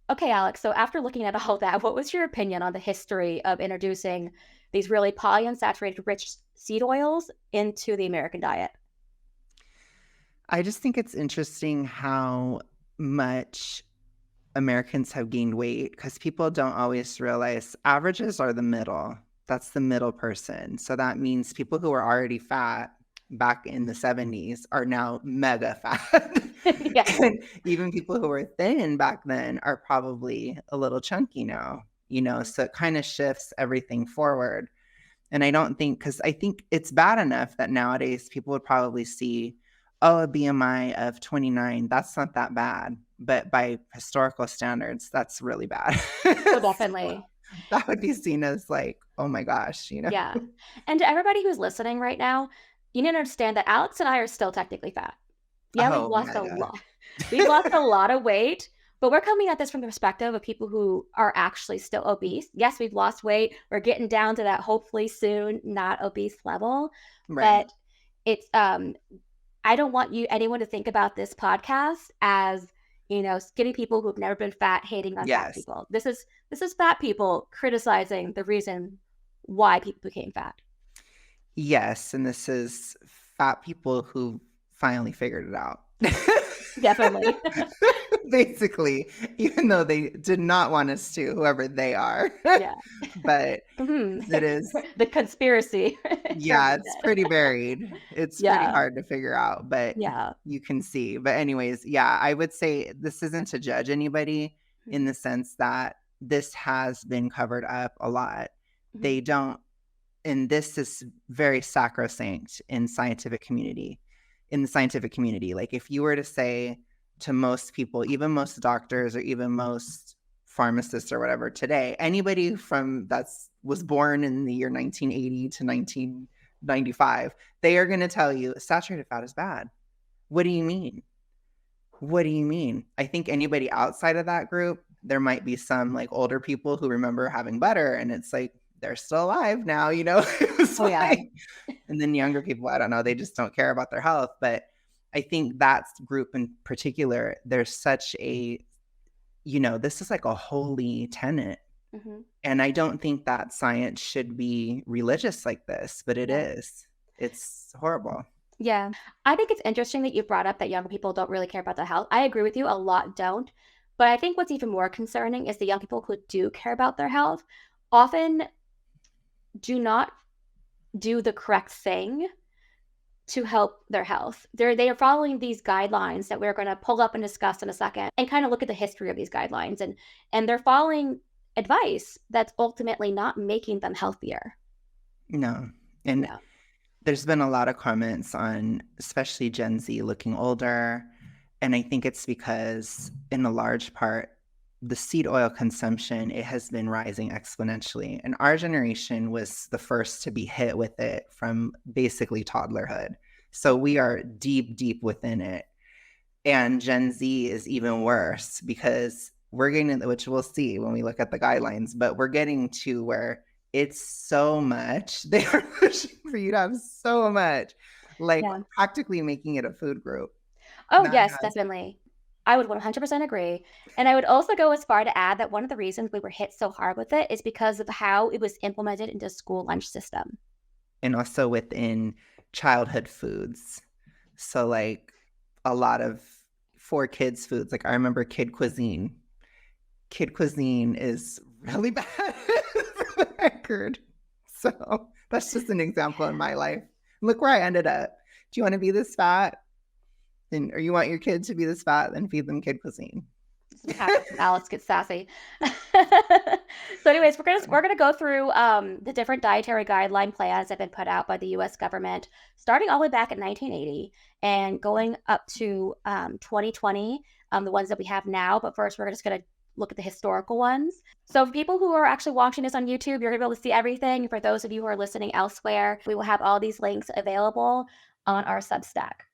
Okay, Alex, so after looking at all that, what was your opinion on the history of introducing these really polyunsaturated rich seed oils into the American diet? I just think it's interesting how much Americans have gained weight because people don't always realize averages are the middle. That's the middle person. So that means people who were already fat back in the 70s are now mega fat. Yes. And even people who were thin back then are probably a little chunky now, so it kind of shifts everything forward. And I don't think, because I think it's bad enough that nowadays people would probably see, oh, a BMI of 29, that's not that bad. But by historical standards, that's really bad. Oh, So definitely. that would be seen as like, oh my gosh. Yeah. And to everybody who's listening right now, you need to understand that Alex and I are still technically fat. Yeah, we've Oh, lost a mega. lot. We've lost a lot of weight, but we're coming at this from the perspective of people who are actually still obese. Yes, we've lost weight. We're getting down to that hopefully soon not obese level, Right. but it's I don't want anyone to think about this podcast as, skinny people who've never been fat hating on fat Yes. people. This is fat people criticizing the reason why people became fat. Yes. And this is fat people who finally figured it out. Definitely. Basically, even though they did not want us to, whoever they are. Yeah. But Mhm. it is, The conspiracy yeah, term it's dead. pretty buried. It's pretty Yeah. hard to figure out, but Yeah. you can see. But anyways, yeah, I would say this isn't to judge anybody in Mhm. the sense that this has been covered up a lot. Mhm. They don't, and this is very sacrosanct in the scientific community. Like if you were to say to most people, even most doctors or even most pharmacists or whatever today, anybody from that's was born in the year 1980 to 1995, they are going to tell you saturated fat is bad. What do you mean? What do you mean? I think anybody outside of that group, there might be some like older people who remember having butter and it's like they're still alive now, it was Oh, yeah. fine. And then younger people, I don't know, they just don't care about their health. But I think that group in particular, there's such a, this is like a holy tenet. Mhm. And I don't think that science should be religious like this, but it Yeah. is. It's horrible. Yeah. I think it's interesting that you brought up that younger people don't really care about their health. I agree with you, a lot don't. But I think what's even more concerning is the young people who do care about their health often do not do the correct thing to help their health. They are following these guidelines that we're going to pull up and discuss in a second and kind of look at the history of these guidelines and they're following advice that's ultimately not making them healthier. No. And Yeah. there's been a lot of comments on especially Gen Z looking older. And I think it's because, in a large part, the seed oil consumption, it has been rising exponentially. And our generation was the first to be hit with it from basically toddlerhood. So we are deep, deep within it. And Gen Z is even worse because we're getting, which we'll see when we look at the guidelines, but we're getting to where it's so much. They are pushing for you to have so much, like Yeah. practically making it a food group. Oh, That yes, has, definitely. I would 100% agree. And I would also go as far to add that one of the reasons we were hit so hard with it is because of how it was implemented into school lunch system. and also within childhood foods. So, like a lot of for kids foods, like I remember kid cuisine. Kid cuisine is really bad for the record. So that's just an example in my life. Look where I ended up. Do you want to be this fat? Or you want your kid to be this fat? Then feed them kid cuisine. This is what happens when Alex gets sassy. So anyways, we're gonna go through the different dietary guideline plans that have been put out by the US government, starting all the way back in 1980 and going up to 2020, the ones that we have now. But first we're just gonna look at the historical ones. So for people who are actually watching this on YouTube, you're gonna be able to see everything. For those of you who are listening elsewhere, we will have all these links available on our Substack.